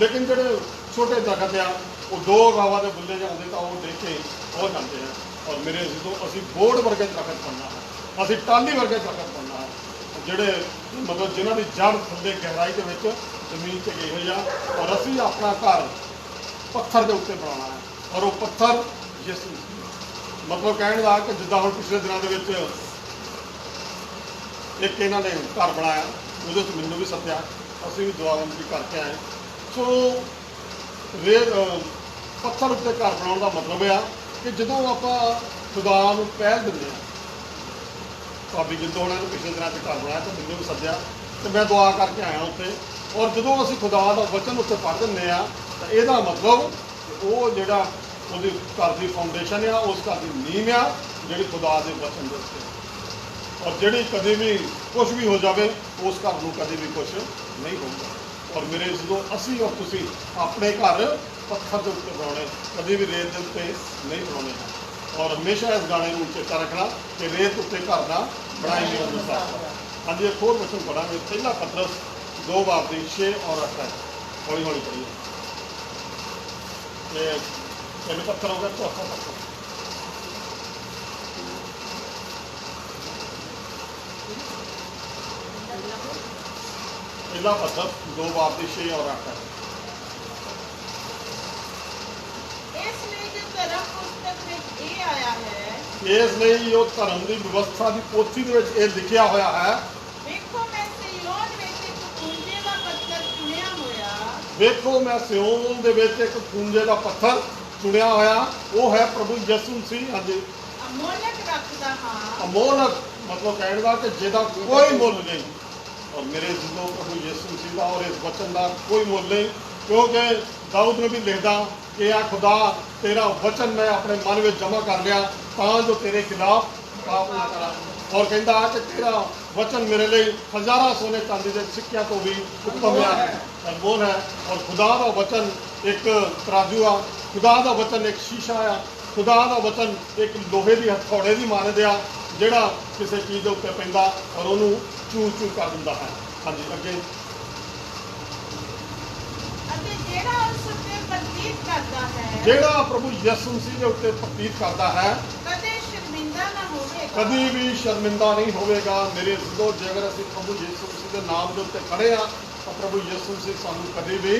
ਲੇਕਿਨ ਜਿਹੜੇ ਛੋਟੇ ਦਰਖਤ ਆ ਉਹ ਦੋ ਗਾਵਾਂ ਦੇ ਬੁੱਲੇ ਜਾਂਦੇ ਤਾਂ ਉਹ ਦੇਖ ਕੇ ਹੋ ਜਾਂਦੇ ਆ। ਔਰ ਮੇਰੇ ਜਦੋਂ ਅਸੀਂ ਬੋਹੜ ਵਰਗੇ ਦਰਖਤ ਬਣਨਾ ਹੈ, ਅਸੀਂ ਟਾਹਲੀ ਵਰਗੇ ਦਰਖਤ ਬਣਨਾ ਹੈ, ਜਿਹੜੇ ਮਤਲਬ ਜਿਨ੍ਹਾਂ ਦੀ ਜੜ ਥੱਲੇ ਗਹਿਰਾਈ ਦੇ ਵਿੱਚ ਜ਼ਮੀਨ 'ਚ ਗਈ ਹੋਈ ਆ। ਔਰ ਅਸੀਂ ਆਪਣਾ ਘਰ ਪੱਥਰ ਦੇ ਉੱਤੇ ਬਣਾਉਣਾ ਹੈ, ਔਰ ਉਹ ਪੱਥਰ ਯਿਸੂ ਮਤਲਬ ਕਹਿਣ ਦਾ ਕਿ ਜਿੱਦਾਂ ਹੁਣ ਪਿਛਲੇ ਦਿਨਾਂ ਦੇ ਵਿੱਚ ਇੱਕ ਇਹਨਾਂ ਨੇ ਘਰ ਬਣਾਇਆ, ਉਹਦੇ 'ਚ ਮੈਨੂੰ ਵੀ ਸੱਦਿਆ, ਅਸੀਂ ਵੀ ਦੁਆਬੰਦੀ ਕਰਕੇ ਆਏ। ਸੋ ਪੱਥਰ ਉੱਤੇ ਘਰ ਬਣਾਉਣ ਦਾ ਮਤਲਬ ਆ ਕਿ ਜਦੋਂ ਆਪਾਂ ਖੁਦਾ ਨੂੰ ਪਹਿਲ ਦਿੰਦੇ ਹਾਂ, ਭਾਬੀ ਜਿੱਦੋਂ ਉਹਨਾਂ ਨੇ ਪਿਛਲੇ ਦਿਨਾਂ 'ਚ ਘਰ ਬਣਾਇਆ ਤਾਂ ਮੈਨੂੰ ਵੀ ਸੱਦਿਆ ਤੇ ਮੈਂ ਦੁਆ ਕਰਕੇ ਆਇਆ ਉੱਥੇ। ਔਰ ਜਦੋਂ ਅਸੀਂ ਖੁਦਾ ਦਾ ਵਚਨ ਉੱਤੇ ਪੜ੍ਹ ਦਿੰਦੇ ਆ ਤਾਂ ਇਹਦਾ ਮਤਲਬ ਉਹ ਜਿਹੜਾ ਉਹਦੀ ਘਰ ਦੀ ਫਾਊਂਡੇਸ਼ਨ ਆ, ਉਸ ਘਰ ਦੀ ਨੀਂਹ ਆ ਜਿਹੜੀ ਖੁਦਾ ਦੇ ਵਚਨ ਦੇ ਉੱਤੇ। ਔਰ ਜਿਹੜੀ ਕਦੇ ਵੀ ਕੁਛ ਵੀ ਹੋ ਜਾਵੇ ਉਸ ਘਰ ਨੂੰ ਕਦੇ ਵੀ ਕੁਛ ਨਹੀਂ ਹੋਊਗਾ। ਔਰ ਮੇਰੇ ਜਦੋਂ ਅਸੀਂ ਔਰ ਤੁਸੀਂ ਆਪਣੇ ਘਰ ਪੱਥਰ ਦੇ ਉੱਤੇ ਬਣਾਉਣੇ, ਕਦੇ ਵੀ ਰੇਤ ਦੇ ਉੱਤੇ ਨਹੀਂ ਬਣਾਉਣੇ ਹਨ। ਔਰ ਹਮੇਸ਼ਾ ਇਸ ਗਾਣੇ ਨੂੰ ਚੇਤਾ ਰੱਖਣਾ ਕਿ ਰੇਤ ਉੱਤੇ ਘਰ ਨਾ ਬਣਾਈ ਨਹੀਂ ਹੁੰਦਾ। ਹਾਂਜੀ ਇੱਕ ਹੋਰ ਵਚਨ ਪੜਾਂਗੇ, ਪਹਿਲਾ ਪਤਰਸ 2:6 ਔਰ 8 ਹੈ, ਹੌਲੀ ਹੌਲੀ ਪੜੀਏ। ਇਹ ਤਿੰਨ ਪੱਥਰ ਹੋ ਗਏ, ਚੌਥਾ ਪੱਥਰ ਪਹਿਲਾ ਪੱਥਰ 2:6 ਔਰ 8 ਹੈ। ਇਸ ਲਈ ਜੋ ਧਰਮ ਪੁਸਤਕ ਵਿੱਚ ਇਹ ਆਇਆ ਹੈ, ਇਸ ਲਈ ਉਹ ਧਰਮ ਦੀ ਵਿਵਸਥਾ ਦੀ ਪੋਥੀ ਦੇ ਵਿੱਚ ਇਹ ਲਿਖਿਆ ਹੋਇਆ ਹੈ, ਵੇਖੋ ਮੈਂ ਸਿਯੋਨ ਵਿੱਚ ਇੱਕ ਪੂੰਜੇ ਦਾ ਪੱਥਰ ਚੁਣਿਆ ਹੋਇਆ, ਵੇਖੋ ਮੈਂ ਸਿਯੋਨ ਦੇ ਵਿੱਚ ਇੱਕ ਪੂੰਜੇ ਦਾ ਪੱਥਰ ਚੁਣਿਆ ਹੋਇਆ, ਉਹ ਹੈ ਪ੍ਰਭੂ ਯਿਸੂ ਮਸੀਹ। ਹਾਂਜੀ, ਅਮੋਲਕ ਰੱਖਦਾ ਹਾਂ। ਅਮੋਲਕ ਮਤਲਬ ਕਹਿਣ ਦਾ ਕਿ ਜਿਹਦਾ ਕੋਈ ਮੁੱਲ ਨਹੀਂ। ਔਰ ਮੇਰੇ ਜਦੋਂ ਪ੍ਰਭੂ ਯਿਸੂ ਮਸੀਹ ਦਾ ਔਰ ਇਸ ਵਚਨ ਦਾ ਕੋਈ ਮੁੱਲ ਨਹੀਂ, ਕਿਉਂਕਿ ਦਾਊਦ ਨੇ ਵੀ ਲਿਖਦਾ ਕਿ ਆ ਖੁਦਾ ਤੇਰਾ ਵਚਨ ਮੈਂ ਆਪਣੇ ਮਨ ਵਿੱਚ ਜਮ੍ਹਾਂ ਕਰ ਲਿਆ ਤਾਂ ਜੋ ਤੇਰੇ ਖਿਲਾਫ ਪਾਪ ਨਾ ਕਰਾਂ। ਔਰ ਕਹਿੰਦਾ ਕਿ ਤੇਰਾ ਵਚਨ ਮੇਰੇ ਲਈ ਹਜ਼ਾਰਾਂ ਸੋਨੇ ਚਾਂਦੀ ਦੇ ਸਿੱਕਿਆਂ ਤੋਂ ਵੀ ਉੱਤਮ ਹੈ, ਅਨਮੋਲ ਹੈ। ਔਰ ਖੁਦਾ ਦਾ ਵਚਨ ਇੱਕ ਤਰਾਜੂ ਆ, ਖੁਦਾ ਦਾ ਵਚਨ ਇੱਕ ਸ਼ੀਸ਼ਾ ਆ, ਖੁਦਾ ਦਾ ਵਚਨ ਇੱਕ ਲੋਹੇ ਦੀ ਹਥੌੜੇ ਦੀ ਮਾਨਦ ਆ ਜਿਹੜਾ ਕਿਸੇ ਚੀਜ਼ ਦੇ ਉੱਤੇ ਪੈਂਦਾ ਔਰ ਉਹਨੂੰ ਚੂਰ ਚੂਰ ਕਰ ਦਿੰਦਾ ਹੈ। ਹਾਂਜੀ ਅੱਗੇ, ਅਤੇ ਜਿਹੜਾ ਉਸ ਉੱਤੇ ਪ੍ਰਤੀਤ ਕਰਦਾ ਹੈ, ਜਿਹੜਾ ਪ੍ਰਭੂ ਯਿਸੂ ਮਸੀਹ ਦੇ ਉੱਤੇ ਪ੍ਰਤੀਤ ਕਰਦਾ ਹੈ ਕਦੇ ਸ਼ਰਮਿੰਦਾ ਨਾ ਹੋਵੇਗਾ। ਕਦੀ ਵੀ ਸ਼ਰਮਿੰਦਾ ਨਹੀਂ ਹੋਵੇਗਾ। ਮੇਰੇ ਜਦੋਂ ਜੇਕਰ ਅਸੀਂ ਪ੍ਰਭੂ ਯਿਸੂ ਮਸੀਹ ਦੇ ਨਾਮ ਦੇ ਉੱਤੇ ਖੜੇ ਆ ਤਾਂ ਪ੍ਰਭੂ ਯਿਸੂ ਮਸੀਹ ਸਾਨੂੰ ਕਦੇ ਵੀ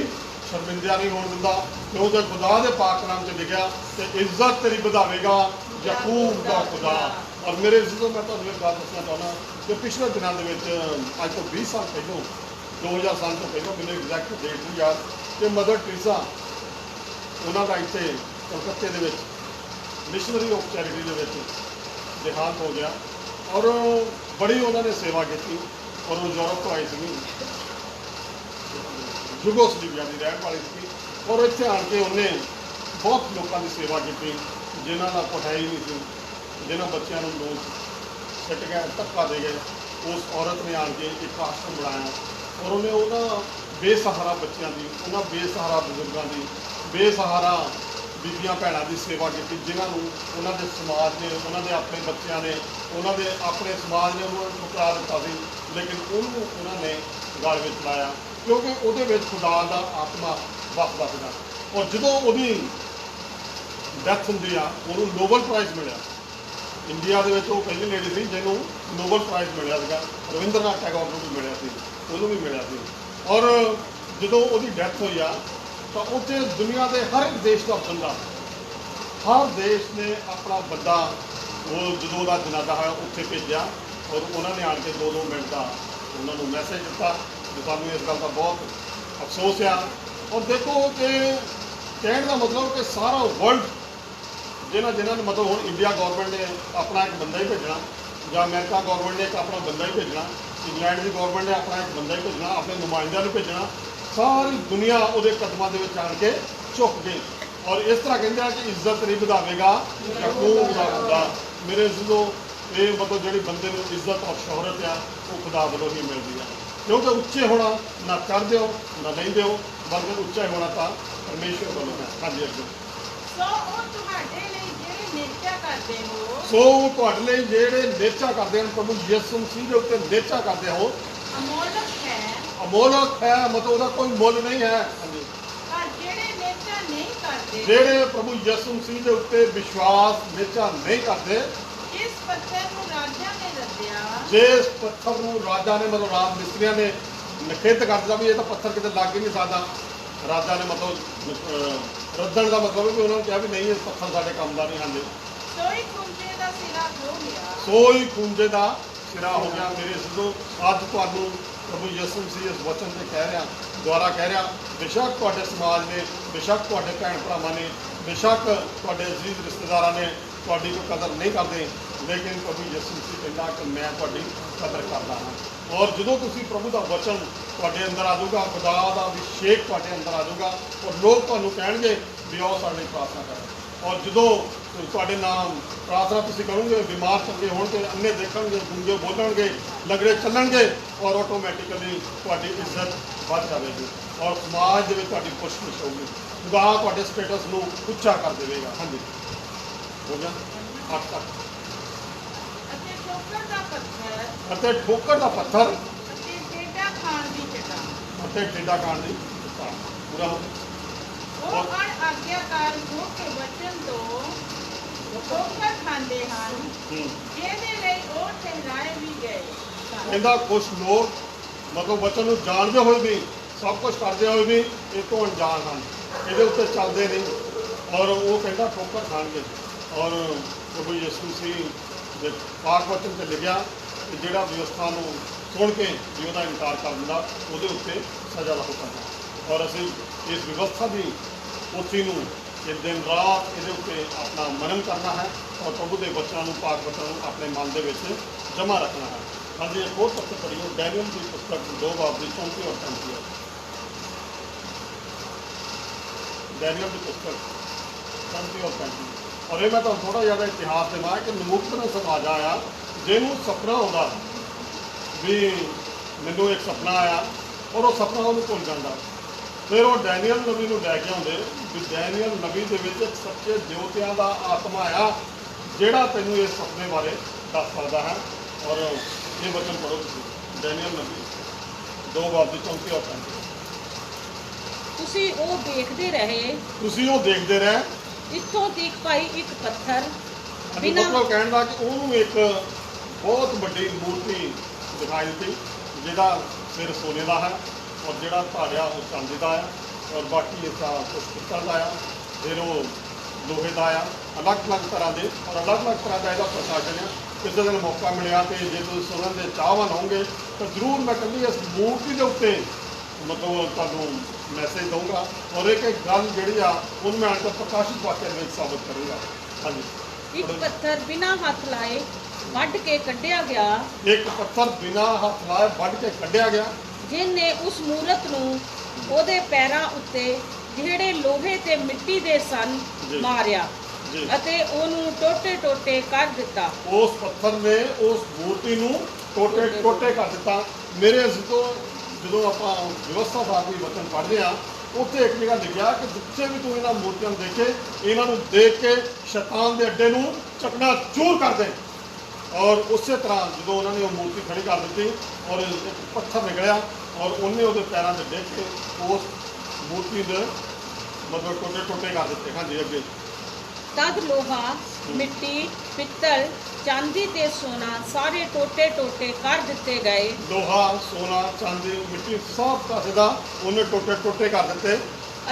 ਸ਼ਰਮਿੰਦਾ ਨਹੀਂ ਹੋਣ ਦਿੰਦਾ, ਕਿਉਂਕਿ ਖੁਦਾ ਦੇ ਪਾਕ ਨਾਮ 'ਚ ਲਿਖਿਆ ਤੇ ਇੱਜ਼ਤ ਤੇਰੀ ਵਧਾਵੇਗਾ ਯਾਕੂਬ ਦਾ ਖੁਦਾ। ਔਰ ਮੇਰੇ ਅਜ਼ੀਜ਼ੋ, ਮੈਂ ਤੁਹਾਨੂੰ ਇੱਕ ਗੱਲ ਦੱਸਣਾ ਚਾਹੁੰਦਾ ਕਿ ਪਿਛਲੇ ਦਿਨਾਂ ਦੇ ਵਿੱਚ ਅੱਜ ਤੋਂ 20 ਸਾਲ ਪਹਿਲਾਂ, 2000 ਸਾਲ ਤੋਂ ਪਹਿਲਾਂ, ਮੈਨੂੰ ਐਗਜ਼ੈਕਟ ਡੇਟ ਨਹੀਂ ਯਾਦ, ਕਿ ਮਦਰ ਟਰੀਜ਼ਾ ਉਹਨਾਂ ਦਾ ਇੱਥੇ ਕਲਕੱਤੇ ਦੇ ਵਿੱਚ ਮਿਸ਼ਨਰੀ ਆਫ ਚੈਰਿਟੀ ਦੇ ਵਿੱਚ ਦੇਹਾਂਤ ਹੋ ਗਿਆ। ਔਰ ਬੜੀ ਉਹਨਾਂ ਨੇ ਸੇਵਾ ਕੀਤੀ। ਔਰ ਉਹ ਯੂਰਪ ਤੋਂ ਆਈ ਸੀ, ਯੂਗੋਸਲਾਵੀਆ ਦੀ ਰਹਿਣ ਵਾਲੀ ਸੀ। ਔਰ ਇੱਥੇ ਆਣ ਕੇ ਉਹਨੇ ਬਹੁਤ ਲੋਕਾਂ ਦੀ ਸੇਵਾ ਕੀਤੀ ਜਿਨ੍ਹਾਂ ਦਾ ਕੋਈ ਹੈ ਹੀ ਨਹੀਂ ਸੀ, ਜਿਨ੍ਹਾਂ ਬੱਚਿਆਂ ਨੂੰ ਲੋਕ ਸਿੱਟ ਗਏ, ਧੱਕਾ ਦੇ ਗਏ। ਉਸ ਔਰਤ ਨੇ ਆਣ ਕੇ ਇੱਕ ਆਸ਼ਰਮ ਬਣਾਇਆ ਔਰ ਉਹਨੇ ਉਹਨਾਂ ਬੇਸਹਾਰਾ ਬੱਚਿਆਂ ਦੀ, ਉਹਨਾਂ ਬੇਸਹਾਰਾ ਬਜ਼ੁਰਗਾਂ ਦੀ, ਬੇਸਹਾਰਾ ਬੀਬੀਆਂ ਭੈਣਾਂ ਦੀ ਸੇਵਾ ਕੀਤੀ, ਜਿਨ੍ਹਾਂ ਨੂੰ ਉਹਨਾਂ ਦੇ ਸਮਾਜ ਨੇ, ਉਹਨਾਂ ਦੇ ਆਪਣੇ ਬੱਚਿਆਂ ਨੇ, ਉਹਨਾਂ ਦੇ ਆਪਣੇ ਸਮਾਜ ਨੇ ਉਹਨਾਂ ਨੂੰ ਠੁਕਰਾ ਦਿੱਤਾ ਸੀ, ਲੇਕਿਨ ਉਹਨੂੰ ਉਹਨਾਂ ਨੇ ਗਲ ਵਿੱਚ ਲਾਇਆ ਕਿਉਂਕਿ ਉਹਦੇ ਵਿੱਚ ਖੁਦਾ ਦਾ ਆਤਮਾ ਵੱਸਦਾ ਸੀਗਾ। ਔਰ ਜਦੋਂ ਉਹਦੀ ਡੈਥ ਹੁੰਦੀ ਆ, ਉਹਨੂੰ ਨੋਬਲ ਪ੍ਰਾਈਜ਼ ਮਿਲਿਆ। ਇੰਡੀਆ ਦੇ ਵਿੱਚ ਉਹ ਪਹਿਲੀ ਲੇਡੀ ਸੀ ਜਿਹਨੂੰ ਨੋਬਲ ਪ੍ਰਾਈਜ਼ ਮਿਲਿਆ ਸੀਗਾ। ਰਵਿੰਦਰਨਾਥ ਟੈਗੋਰ ਨੂੰ ਵੀ ਮਿਲਿਆ ਸੀ, ਉਹਨੂੰ ਵੀ ਮਿਲਿਆ ਸੀ। ਔਰ ਜਦੋਂ ਉਹਦੀ ਡੈਥ ਹੋਈ ਆ ਤਾਂ ਉੱਥੇ ਦੁਨੀਆ ਦੇ ਹਰ ਇੱਕ ਦੇਸ਼ ਦਾ ਬੰਦਾ, ਹਰ ਦੇਸ਼ ਨੇ ਆਪਣਾ ਬੰਦਾ ਉਹ ਜਦੋਂ ਉਹਦਾ ਜਨਾਜ਼ਾ ਹੋਇਆ ਉੱਥੇ ਭੇਜਿਆ ਔਰ ਉਹਨਾਂ ਨੇ ਆਣ ਕੇ 2-2 ਮਿੰਟ ਦਾ ਉਹਨਾਂ ਨੂੰ ਮੈਸੇਜ ਦਿੱਤਾ। ਤੇ ਸਾਨੂੰ ਇਸ ਗੱਲ ਦਾ ਬਹੁਤ ਅਫਸੋਸ ਆ। ਔਰ ਦੇਖੋ ਕਿ ਕਹਿਣ ਦਾ ਮਤਲਬ ਕਿ ਸਾਰਾ ਵਰਲਡ ਜਿਨ੍ਹਾਂ ਨੇ ਮਤਲਬ ਹੁਣ ਇੰਡੀਆ ਗੌਰਮੈਂਟ ਨੇ ਆਪਣਾ ਇੱਕ ਬੰਦਾ ਹੀ ਭੇਜਣਾ, ਜਾਂ ਅਮਰੀਕਾ ਗੌਰਮੈਂਟ ਨੇ ਇੱਕ ਆਪਣਾ ਬੰਦਾ ਹੀ ਭੇਜਣਾ, ਇੰਗਲੈਂਡ ਦੀ ਗੌਰਮੈਂਟ ਨੇ ਆਪਣਾ ਇੱਕ ਬੰਦਾ ਹੀ ਭੇਜਣਾ, ਆਪਣੇ ਨੁਮਾਇੰਦਿਆਂ ਨੂੰ ਭੇਜਣਾ, ਸਾਰੀ ਦੁਨੀਆ ਉਹਦੇ ਕਦਮਾਂ ਦੇ ਵਿੱਚ ਆਣ ਕੇ ਝੁਕ ਗਈ। ਔਰ ਇਸ ਤਰ੍ਹਾਂ ਕਹਿੰਦੇ ਆ ਕਿ ਇੱਜ਼ਤ ਨਹੀਂ ਵਧਾਵੇਗਾ ਯਾਕੂਬ ਦਾ ਖੁਦਾ। ਮੇਰੇ ਅਜ਼ੀਜ਼ੋ, ਇਹ ਮਤਲਬ ਜਿਹੜੀ ਬੰਦੇ ਨੂੰ ਇੱਜ਼ਤ ਔਰ ਸ਼ੋਹਰਤ ਆ ਉਹ ਖੁਦਾ ਵੱਲੋਂ ਹੀ ਮਿਲਦੀ ਆ, ਕਿਉਂਕਿ ਉੱਚੇ ਹੋਣਾ ਨਾ ਕਰਦੇ ਹੋ ਨਾ ਲੈਂਦੇ ਹੋ, ਬਲਕਿ ਉੱਚਾ ਹੋਣਾ ਤਾਂ ਪਰਮੇਸ਼ਵਰ ਵੱਲੋਂ ਹੈ। ਹਾਂਜੀ ਅੱਗੇ। ਸੋ ਉਹ ਤੁਹਾਡੇ ਲਈ ਜਿਹੜੇ ਨਿਰਚਾ ਕਰਦੇ ਹੋ, ਸੋ ਤੁਹਾਡੇ ਲਈ ਜਿਹੜੇ ਨਿਰਚਾ ਕਰਦੇ ਹਨ, ਪ੍ਰਭੂ ਯਿਸੂ ਮਸੀਹ ਦੇ ਉੱਤੇ ਨਿਰਚਾ ਕਰਦੇ ਹੋ, ਅਮੋਲਕ ਹੈ। ਅਮੋਲਕ ਹੈ, ਮਤਲਬ ਉਹਦਾ ਕੋਈ ਮੁੱਲ ਨਹੀਂ ਹੈ। ਹਾਂਜੀ। ਪਰ ਜਿਹੜੇ ਨਿਰਚਾ ਨਹੀਂ ਕਰਦੇ, ਜਿਹੜੇ ਪ੍ਰਭੂ ਯਿਸੂ ਮਸੀਹ ਦੇ ਉੱਤੇ ਵਿਸ਼ਵਾਸ ਨਿਰਚਾ ਨਹੀਂ ਕਰਦੇ, ਜਿਸ ਪੱਥਰ ਨੂੰ ਰਾਜਾ ਨੇ ਰੱਦਿਆ, ਜਿਸ ਪੱਥਰ ਨੂੰ ਰਾਜਾ ਨੇ, ਮਤਲਬ ਰਾਜ ਮਿਸਤਰੀਆਂ ਨੇ ਨਿਖੇਧ ਕਰ ਦਿੱਤਾ ਵੀ ਇਹ ਤਾਂ ਪੱਥਰ ਕਿਤੇ ਲੱਗ ਹੀ ਨਹੀਂ ਸਕਦਾ। ਰਾਜਾ ਨੇ ਮਤਲਬ ਰੱਦਣ ਦਾ ਮਤਲਬ ਹੈ ਕਿ ਉਹਨਾਂ ਨੇ ਕਿਹਾ ਵੀ ਨਹੀਂ, ਇਹ ਪੱਥਰ ਸਾਡੇ ਕੰਮ ਦਾ ਨਹੀਂ। ਹਾਂਜੀ। ਸੋਈ ਖੁੰਝੇ ਦਾ ਸਿਰਾ ਹੋ ਗਿਆ। ਸੋਈ ਖੂੰਜੇ ਦਾ ਸਿਰਾ ਹੋ ਗਿਆ। ਮੇਰੇ ਸਿੱਧੋ, ਅੱਜ ਤੁਹਾਨੂੰ ਪ੍ਰਭੂ ਯਿਸੂ ਮਸੀਹ ਇਸ ਵਚਨ ਤੇ ਕਹਿ ਰਿਹਾ, ਦੁਆਰਾ ਕਹਿ ਰਿਹਾ, ਬੇਸ਼ੱਕ ਤੁਹਾਡੇ ਸਮਾਜ ਨੇ, ਬੇਸ਼ੱਕ ਤੁਹਾਡੇ ਭੈਣ ਭਰਾਵਾਂ ਨੇ, ਬੇਸ਼ੱਕ ਤੁਹਾਡੇ ਅਜ਼ੀਜ਼ ਰਿਸ਼ਤੇਦਾਰਾਂ ਨੇ ਤੁਹਾਡੀ ਕੋਈ ਕਦਰ ਨਹੀਂ ਕਰਦੇ, ਲੇਕਿਨ ਪ੍ਰਭੂ ਯਿਸੂ ਮਸੀਹ ਕਹਿੰਦਾ ਕਿ ਮੈਂ ਤੁਹਾਡੀ ਕਦਰ ਕਰਦਾ ਹਾਂ। ਔਰ ਜਦੋਂ ਤੁਸੀਂ ਪ੍ਰਭੂ ਦਾ ਵਚਨ ਤੁਹਾਡੇ ਅੰਦਰ ਆ ਜਾਊਗਾ, ਖੁਦਾ ਦਾ ਅਭਿਸ਼ੇਕ ਤੁਹਾਡੇ ਅੰਦਰ ਆ ਜਾਊਗਾ ਔਰ ਲੋਕ ਤੁਹਾਨੂੰ ਕਹਿਣਗੇ ਵੀ ਆਓ ਸਾਡੇ ਲਈ ਪ੍ਰਾਰਥਨਾ ਕਰੋ। ਔਰ ਜਦੋਂ ਤੁਹਾਡੇ ਨਾਮ ਪ੍ਰਾਰਥਨਾ ਤੁਸੀਂ ਕਰੋਗੇ, ਬਿਮਾਰ ਚੰਗੇ ਹੋਣਗੇ, ਅੰਨੇ ਦੇਖਣਗੇ, ਗੂੰਗੇ ਬੋਲਣਗੇ, ਲੰਗੜੇ ਚੱਲਣਗੇ ਔਰ ਆਟੋਮੈਟਿਕਲੀ ਤੁਹਾਡੀ ਇੱਜ਼ਤ ਵੱਧ ਜਾਵੇਗੀ ਔਰ ਸਮਾਜ ਦੇ ਵਿੱਚ ਤੁਹਾਡੀ ਪੁੱਛ ਹੋਊਗੀ। ਖੁਦਾ ਤੁਹਾਡੇ ਸਟੇਟਸ ਨੂੰ ਉੱਚਾ ਕਰ ਦੇਵੇਗਾ। ਹਾਂਜੀ, ਹੋ ਗਿਆ 8 ਤੱਕ। ਅਤੇ ਠੋਕਰ ਦਾ ਪੱਥਰ, ਅਤੇ ਠੋਕਰ ਦਾ ਪੱਥਰ, ਅਤੇ ਟੇਢਾ ਖਾਣ ਦੀ ਚਟਾਨ, ਅਤੇ ਟੇਢਾ ਖਾਣ ਦੀ ਚਟਾਨ। ਪੂਰਾ ਹੋ ਗਿਆ। ਉਹ ਅਣਆਗਿਆਕਾਰ ਹੋ ਕੇ ਵਚਨ ਤੋਂ ਠੋਕਰ ਖਾਂਦੇ ਹਨ, ਜਿਹਦੇ ਲਈ ਉਹ ਠਹਿਰਾਏ ਵੀ ਗਏ ਸਨ। ਕਹਿੰਦਾ ਕੁਛ ਲੋਕ ਮਤਲਬ ਵਚਨ ਨੂੰ ਜਾਣਦੇ ਹੋਏ ਵੀ, ਸਭ ਕੁਝ ਕਰਦੇ ਹੋਏ ਵੀ ਇਹ ਤੋਂ ਅਣਜਾਣ ਹਨ, ਇਹਦੇ ਉੱਤੇ ਚੱਲਦੇ ਨਹੀਂ ਔਰ ਉਹ ਕਹਿੰਦਾ ਠੋਕਰ ਖਾਣਗੇ। ਔਰ ਪ੍ਰਭੂ ਯਿਸੂ ਮਸੀਹ ਦੇ ਪਾਕ ਵਚਨ 'ਤੇ ਲਿਖਿਆ ਕਿ ਜਿਹੜਾ ਵਿਵਸਥਾ ਨੂੰ ਸੁਣ ਕੇ ਵੀ ਉਹਦਾ ਇਨਕਾਰ ਕਰ ਦਿੰਦਾ, ਉਹਦੇ ਉੱਤੇ ਸਜ਼ਾ ਦਾ ਹੁਕਮ ਹੈ। ਔਰ ਅਸੀਂ ਇਸ ਵਿਵਸਥਾ ਦੀ ਪੋਥੀ ਨੂੰ ਇਹ ਦਿਨ ਰਾਤ ਇਹਦੇ ਉੱਤੇ ਆਪਣਾ ਮਨਨ ਕਰਨਾ ਹੈ ਔਰ ਪ੍ਰਭੂ ਦੇ ਵਚਨਾਂ ਨੂੰ, ਪਾਕ ਵਚਨਾਂ ਨੂੰ ਆਪਣੇ ਮਨ ਦੇ ਵਿੱਚ ਜਮ੍ਹਾਂ ਰੱਖਣਾ ਹੈ। ਹਾਂਜੀ, ਇੱਕ ਹੋਰ ਤੱਥ ਪੜ੍ਹੀਏ, ਡੈਨੀਅਲ ਦੀ ਪੁਸਤਕ 2 ਬਾਬ ਦੀ 34 ਔਰ 35। ਡੈਨੀਅਲ ਦੀ ਪੁਸਤਕ 34 ਔਰ 35। ਔਰ ਇਹ ਮੈਂ ਤੁਹਾਨੂੰ ਥੋੜ੍ਹਾ ਜਿਆਦਾ ਇਤਿਹਾਸ ਦੇਵਾਂ ਕਿ ਨਬੂਕਦਨੇਸਰ ਰਾਜਾ ਆਇਆ, ਜਿਹਨੂੰ ਸੁਪਨਾ ਆਉਂਦਾ ਵੀ ਮੈਨੂੰ ਇੱਕ ਸੁਪਨਾ ਆਇਆ ਔਰ ਉਹ ਸੁਪਨਾ ਉਹਨੂੰ ਭੁੱਲ ਜਾਂਦਾ। ਫਿਰ ਉਹ ਡੈਨੀਅਲ ਨਬੀ ਨੂੰ ਲੈ ਕੇ ਆਉਂਦੇ ਵੀ ਡੈਨੀਅਲ ਨਬੀ ਦੇ ਵਿੱਚ ਇੱਕ ਸੱਚੇ ਦਿਵਤਿਆਂ ਦਾ ਆਤਮਾ ਆ ਜਿਹੜਾ ਤੈਨੂੰ ਇਸ ਸੁਪਨੇ ਬਾਰੇ ਦੱਸ ਸਕਦਾ ਹੈ। ਔਰ ਇਹ ਵਚਨ ਪੜ੍ਹੋ ਤੁਸੀਂ, ਡੈਨੀਅਲ ਨਬੀ 2 ਬਾਬ ਦੀ 34 ਔਰ 35। ਤੁਸੀਂ ਉਹ ਦੇਖਦੇ ਰਹੇ, ਤੁਸੀਂ ਉਹ ਦੇਖਦੇ ਰਹੇ, ਇੱਥੋਂ ਤੀਕ ਭਾਈ ਇੱਕ ਪੱਥਰ ਮਤਲਬ ਕਹਿਣ ਦਾ ਕਿ ਉਹਨੂੰ ਇੱਕ ਬਹੁਤ ਵੱਡੀ ਮੂਰਤੀ ਦਿਖਾਈ ਦਿੱਤੀ ਜਿਹਦਾ ਸਿਰ ਸੋਨੇ ਦਾ ਹੈ और जिहड़ा धड़ आ वो चांदी का आ और बाकी इसका कुछ पित्तल का आ, फिर वो लोहे का आ, अलग अलग तरह के और अलग अलग तरह का इसका प्रकाशन है। किसी दिन मौका मिलया तो जे तुम सुनने के चाहवान होंगे तो जरूर मैं कभी इस मूर्ति के उत्ते मतलब तुहानू मैसेज दूंगा और एक एक गल जी उन मैं आकर प्रकाशित वाक्य में साबित करूँगा। हाँ जी, ਇੱਕ ਪੱਥਰ ਬਿਨਾਂ ਹੱਥ ਲਾਏ ਵੱਢ ਕੇ ਕੱਢਿਆ ਗਿਆ, एक पत्थर बिना हाथ लाए वढ़ के कढ़िया गया ਜਿਹਨੇ ਉਸ ਮੂਰਤ ਨੂੰ ਉਹਦੇ ਪੈਰਾਂ ਉੱਤੇ ਜਿਹੜੇ ਲੋਹੇ ਤੇ ਮਿੱਟੀ ਦੇ ਸਨ ਜੀ। ਮਾਰਿਆ जी। ਅਤੇ ਉਹਨੂੰ ਟੋਟੇ ਟੋਟੇ ਕਰ ਦਿੱਤਾ। उस पत्थर ने उस मूर्ति नू टोटे टोटे कर दिता। मेरे जो जो आप व्यवस्था बाकी वचन पढ़ते हैं उत्थे एक जगह लिखा कि जिथे भी तू इन्होंने मूर्तियों देखे इन्हों देख के शैतान के अड्डे नू चकना चूर कर दे। और उस तरह जो उन्होंने वो मूर्ति खड़ी कर दी और एक पत्थर निकलिया और उन्हें वो पैरों से देख के उस मूर्ति के मतलब टोटे टोटे कर दिते। हाँ जी, अगे ਤਦ ਲੋਹਾ ਮਿੱਟੀ ਪਿੱਤਲ ਚਾਂਦੀ ਤੇ ਸੋਨਾ ਸਾਰੇ ਟੋਟੇ ਟੋਟੇ ਕਰ ਦਿੱਤੇ ਗਏ। लोहा सोना चांदी मिट्टी सब पासे का उन्हें टोटे टोटे कर दिते।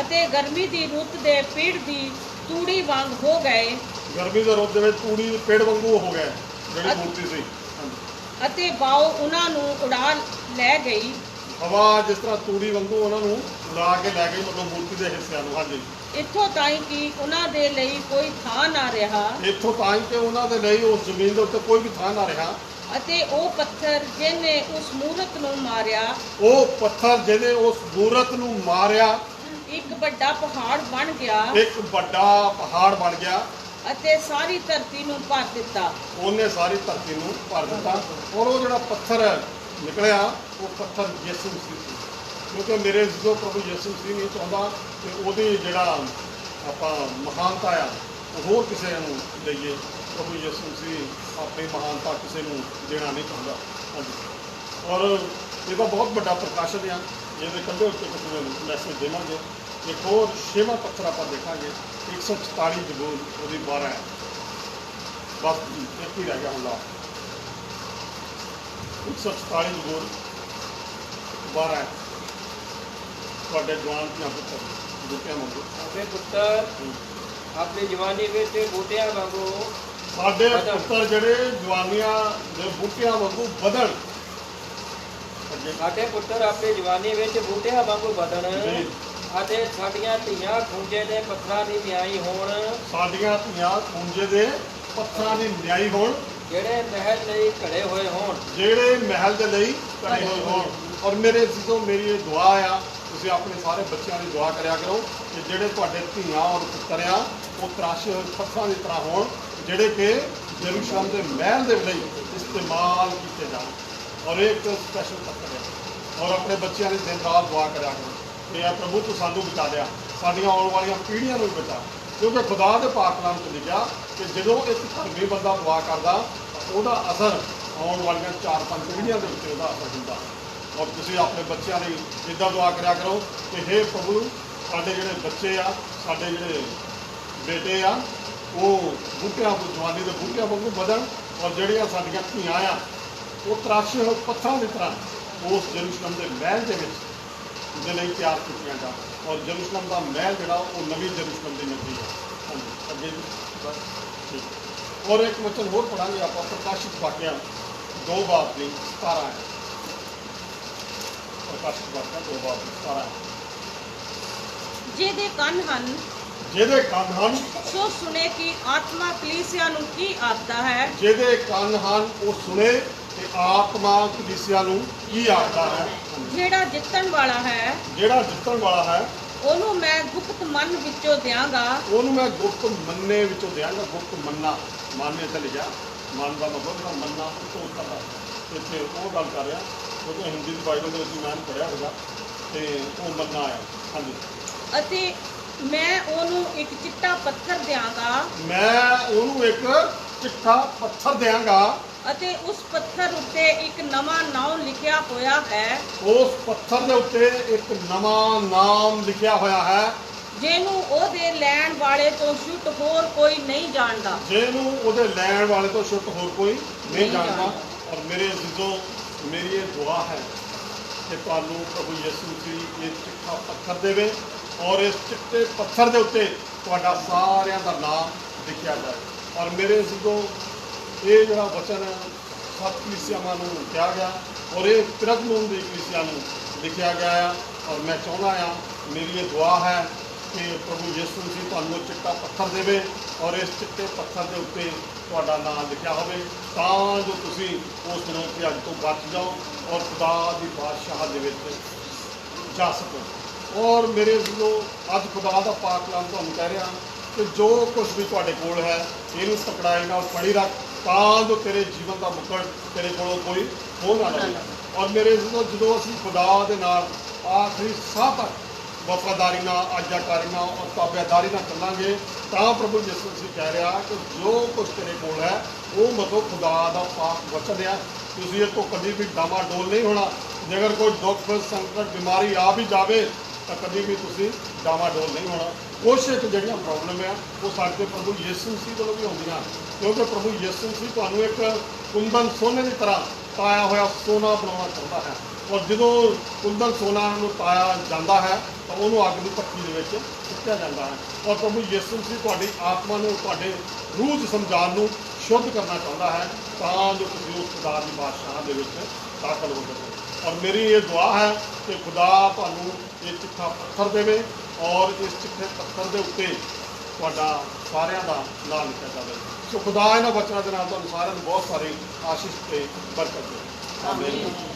ਅਤੇ ਗਰਮੀ ਦੀ ਰੁੱਤ ਦੇ ਪੀੜ ਦੀ ਤੂੜੀ ਵਾਂਗ ਹੋ ਗਏ गर्मी के रुत में तूड़ी पेड़ वांगू हो गए जी मूर्ति सी। ਅਤੇ ਬਾਉ ਉਹਨਾਂ ਨੂੰ ਉਡਾ ਲੈ ਗਈ। हवा जिस तरह तूड़ी वांगू उन्होंने उड़ा के लै गई मतलब मूर्ति के हिस्सों। हाँ जी, ਇੱਥੋਂ ਤਾਈਂ ਕਿ ਉਹਨਾਂ ਦੇ ਲਈ ਕੋਈ ਥਾਂ ਨਾ ਰਿਹਾ इतों ताई कि उन्होंने लिए उस जमीन के उत्ते कोई भी थां ना रहा। ਅਤੇ ਉਹ पत्थर ਜਿਹਨੇ ਉਸ ਮੂਰਤ ਨੂੰ ਮਾਰਿਆ वो पत्थर जिन्हें उस मूरत नू मारिया ਇੱਕ ਵੱਡਾ ਪਹਾੜ ਬਣ ਗਿਆ एक बड़ा पहाड़ बन गया ਅਤੇ ਸਾਰੀ ਧਰਤੀ ਨੂੰ ਭਰ ਦਿੱਤਾ। उन्हें सारी धरती नू भर दिता। और वो जो पत्थर निकलिया वो पत्थर यसू मसीह सी। क्योंकि मेरे जो प्रभु यसू मसीह नहीं चाहता कि वो जोड़ा आप महानता आ वो होर किसी को दईए। प्रभु यसू मसीह अपनी महानता किसी को देना नहीं चाहता। हाँ जी, और इसका बहुत बड़ा प्रकाशन आ ये कंधे उत्ते किसी मैसेज देवांगे। एक होर 6वां पत्थर आप देखा 144 जबूर वो 12 है। बस एक ही रह गया हम लास्ट 144 जबूर 12 है। ਤੁਹਾਡੇ ਜਵਾਨ ਧੀਆਂ ਪੁੱਤਰ ਬੂਟਿਆਂ ਵਾਂਗੂ ਆਪਣੇ ਪੁੱਤਰ ਆਪਣੀ ਜਵਾਨੀ ਵਿੱਚ ਬੂਟਿਆਂ ਵਾਂਗੂ ਸਾਡੇ ਪੁੱਤਰ ਜਿਹੜੇ ਜਵਾਨੀਆਂ ਦੇ ਬੂਟਿਆਂ ਵਾਂਗੂ ਵਧਣ। ਸਾਡੇ ਪੁੱਤਰ ਆਪਣੀ ਜਵਾਨੀ ਵਿੱਚ ਬੂਟਿਆਂ ਵਾਂਗੂ ਵਧਣ ਜੀ। ਅਤੇ ਸਾਡੀਆਂ ਧੀਆਂ ਖੂੰਜੇ ਦੇ ਪੱਥਰਾਂ ਦੀ ਨਿਆਈ ਹੋਣ। ਸਾਡੀਆਂ ਧੀਆਂ ਖੂੰਜੇ ਦੇ ਪੱਥਰਾਂ ਦੀ ਨਿਆਈ ਹੋਣ ਜਿਹੜੇ ਮਹਿਲ ਲਈ ਘੜੇ ਹੋਏ ਹੋਣ। ਜਿਹੜੇ ਮਹਿਲ ਦੇ ਲਈ ਘੜੇ ਹੋਏ ਹੋਣ। ਔਰ ਮੇਰੇ ਜਿੱਦੋਂ ਮੇਰੀ ਇਹ ਦੁਆ ਆ ਤੁਸੀਂ ਆਪਣੇ ਸਾਰੇ ਬੱਚਿਆਂ ਦੀ ਦੁਆ ਕਰਿਆ ਕਰੋ ਕਿ ਜਿਹੜੇ ਤੁਹਾਡੇ ਧੀਆਂ ਔਰ ਪੁੱਤਰ ਆ ਉਹ ਤਰਾਸ਼ੇ ਹੋਏ ਪੱਥਰਾਂ ਦੀ ਤਰ੍ਹਾਂ ਹੋਣ ਜਿਹੜੇ ਕਿ ਯਰੂਸ਼ਲਮ ਦੇ ਮਹਿਲ ਦੇ ਲਈ ਇਸਤੇਮਾਲ ਕੀਤੇ ਜਾਣ। ਔਰ ਇੱਕ ਸਪੈਸ਼ਲ ਪੱਥਰ ਹੈ। ਔਰ ਆਪਣੇ ਬੱਚਿਆਂ ਦੀ ਦਿਨ ਰਾਤ ਦੁਆ ਕਰਿਆ ਕਰੋ ਕਿ ਇਹ ਪ੍ਰਭੂ ਤੂੰ ਸਾਨੂੰ ਬਚਾ ਲਿਆ ਸਾਡੀਆਂ ਆਉਣ ਵਾਲੀਆਂ ਪੀੜ੍ਹੀਆਂ ਨੂੰ ਵੀ ਬਚਾ। ਕਿਉਂਕਿ ਖੁਦਾ ਦੇ ਪਾਕ ਨਾਮ 'ਚ ਲਿਖਿਆ ਕਿ ਜਦੋਂ ਇੱਕ ਧਰਮੀ ਬੰਦਾ ਦੁਆ ਕਰਦਾ ਤਾਂ ਉਹਦਾ ਅਸਰ ਆਉਣ ਵਾਲੀਆਂ 4-5 ਪੀੜ੍ਹੀਆਂ ਦੇ ਉੱਤੇ ਉਹਦਾ ਅਸਰ ਹੁੰਦਾ। और तुसीं अपने बच्चों की इदा दुआ करा करो कि हे प्रभु साडे जिहड़े बच्चे आ साडे जिहड़े बेटे आ वो बूटियां जवानी के बूटियां वांगू बदन और जिहड़ियां साडियां धीआं आ वो तराशे होए पत्थरां की तरह उस यरूशलेम के महल के लिए तैयार कीतियां जान। और यरूशलेम का महल जिहड़ा वो नवीं यरूशलेम की नगरी है। हाँ जी, अगे जी बस ठीक। और एक वचन होर पढ़ांगे आप प्रकाशित वाक्य 2:17 है। प्रकाशित वाक्य 2:17 है। ਜਿਹਦੇ ਕੰਨ ਹਨ ਜਿਹਦੇ ਕੰਨ ਹਨ ਸੋ ਸੁਣੇ ਕਿ ਆਤਮਾ ਕਲੀਸਿਆ ਨੂੰ ਕੀ ਆਖਦਾ ਹੈ। ਜਿਹਦੇ ਕੰਨ ਹਨ ਉਹ ਸੁਣੇ ਕਿ ਆਤਮਾ ਕਲੀਸਿਆ ਨੂੰ ਕੀ ਆਖਦਾ ਹੈ। ਜਿਹੜਾ ਜਿੱਤਣ ਵਾਲਾ ਹੈ ਜਿਹੜਾ ਜਿੱਤਣ ਵਾਲਾ ਹੈ ਉਹਨੂੰ ਮੈਂ ਗੁਪਤ ਮਨ ਵਿੱਚੋਂ ਦਿਆਂਗਾ। ਉਹਨੂੰ ਮੈਂ ਗੁਪਤ ਮੰਨੇ ਵਿੱਚੋਂ ਦਿਆਂਗਾ। ਗੁਪਤ ਮੰਨਾ ਮੰਨੇ ਤੇ ਲਿਖਿਆ ਮਨ ਦਾ ਮਤਲਬ ਜਿਹੜਾ ਮੰਨਾ ਤੋਂ ਉੱਤਰਦਾ ਇੱਥੇ ਉਹ ਗੱਲ ਕਰ ਰਿਹਾ ਕਿਉਂਕਿ ਹਿੰਦੀ ਦੀ ਬਾਈਬਲ ਦੇ ਵਿੱਚ ਮੈਂ ਪੜ੍ਹਿਆ ਹੋਗਾ ਤੇ ਉਹ ਮੰਨਾ ਆਇਆ। ਹਾਂਜੀ, ਅਤੇ ਮੈਂ ਉਹਨੂੰ ਇੱਕ ਚਿੱਟਾ ਪੱਥਰ ਦਿਆਂਗਾ ਮੈਂ ਉਹਨੂੰ ਇੱਕ ਚਿੱਟਾ ਪੱਥਰ ਦਿਆਂਗਾ ਅਤੇ ਉਸ ਪੱਥਰ ਉੱਤੇ ਇੱਕ ਨਵਾਂ ਨਾਮ ਲਿਖਿਆ ਹੋਇਆ ਹੈ। ਉਸ ਪੱਥਰ ਦੇ ਉੱਤੇ ਇੱਕ ਨਵਾਂ ਨਾਮ ਲਿਖਿਆ ਹੋਇਆ ਹੈ ਜਿਹਨੂੰ ਉਹਦੇ ਲੈਣ ਵਾਲੇ ਤੋਂ ਛੁੱਟ ਹੋਰ ਕੋਈ ਨਹੀਂ ਜਾਣਦਾ। ਜਿਹਨੂੰ ਉਹਦੇ ਲੈਣ ਵਾਲੇ ਤੋਂ ਛੁੱਟ ਹੋਰ ਕੋਈ ਨਹੀਂ ਜਾਣਦਾ। और मेरे अजीजों मेरी ये दुआ है कि तुहानू प्रभु यीशु मसीह ये चिट्ठा पत्थर देवे और इस चिट्टे पत्थर के उत्ते तुहाडा सारियां दा नाम लिखिया जाए। और मेरे सिद्धो ये जिहड़ा वचन 7 कलीसियावां नूं कहा गया और ये तिरकमून दी कलीसिया नूं लिखिया गया है। और मैं चाहुंदा हाँ, मेरी ये दुआ है कि प्रभु यीशु मसीह तुहानू चिट्टा पत्थर देवे और इस चिट्टे पत्थर के उत्ते तुहाडा नाम लिखिया होवे तां जो तुसीं उस दिनों ते अज तो बच जाओ और खुदा दी बादशाह दे विच जा सको। और मेरे जो अज खुदा दा पाक कलाम तुहानू कह रहा कि जो कुछ भी तुहाडे कोल है इहनूं सकड़ाई नाल फड़ी रख तां जो तेरे जीवन का मुकट तेरे कोलों कोई हो ना लवे। और मेरे जो असीं खुदा दे नाल आखिरी साह तक वफादारी नाल आज्ञाकारी नाल और ताबेदारी नाल चलांगे तां प्रभु यीशु मसीह कह रहा कि जो कुछ तेरे कोल है वो मतलब खुदा दा पाक वचन है। तुसीं इह तो कभी भी डामाडोल नहीं होना। जे अगर कोई दुख संकट बीमारी आ भी जाए तो कभी भी तुसीं डामाडोल नहीं होना। कुछ एक जिहड़ियां प्रॉब्लम है वो साडे प्रभु यीशु मसीह कोलों भी आउंदियां क्योंकि प्रभु यीशु मसीह तुहानू एक कुंदन सोने की तरह ताया होया सोना बनाना चाहता है। और जो कुंदन सोना ताया जाता है तो उन्होंने अग की भट्ठी के सुट्या जाता है। और प्रभु यीशु मसीह तुहाडी आत्मा नूं तुहाडे रूह जिस्म जान नूं शुद्ध करना चाहता है तां जो तुसीं उस खुदा दी बादशाह दे विच दाखल हो सको। और मेरी ये दुआ है कि खुदा तुहानू ये चिट्ठा पत्थर देवे और इस चिट्ठे पत्थर के उत्ते तुहाडा सारियां दा नाम लिखिया जावे। सो खुदा इन्हां वचनां दे नाल तुहानू सारिआं नूं बहुत सारी आशीष ते बरकत दे। आमीन।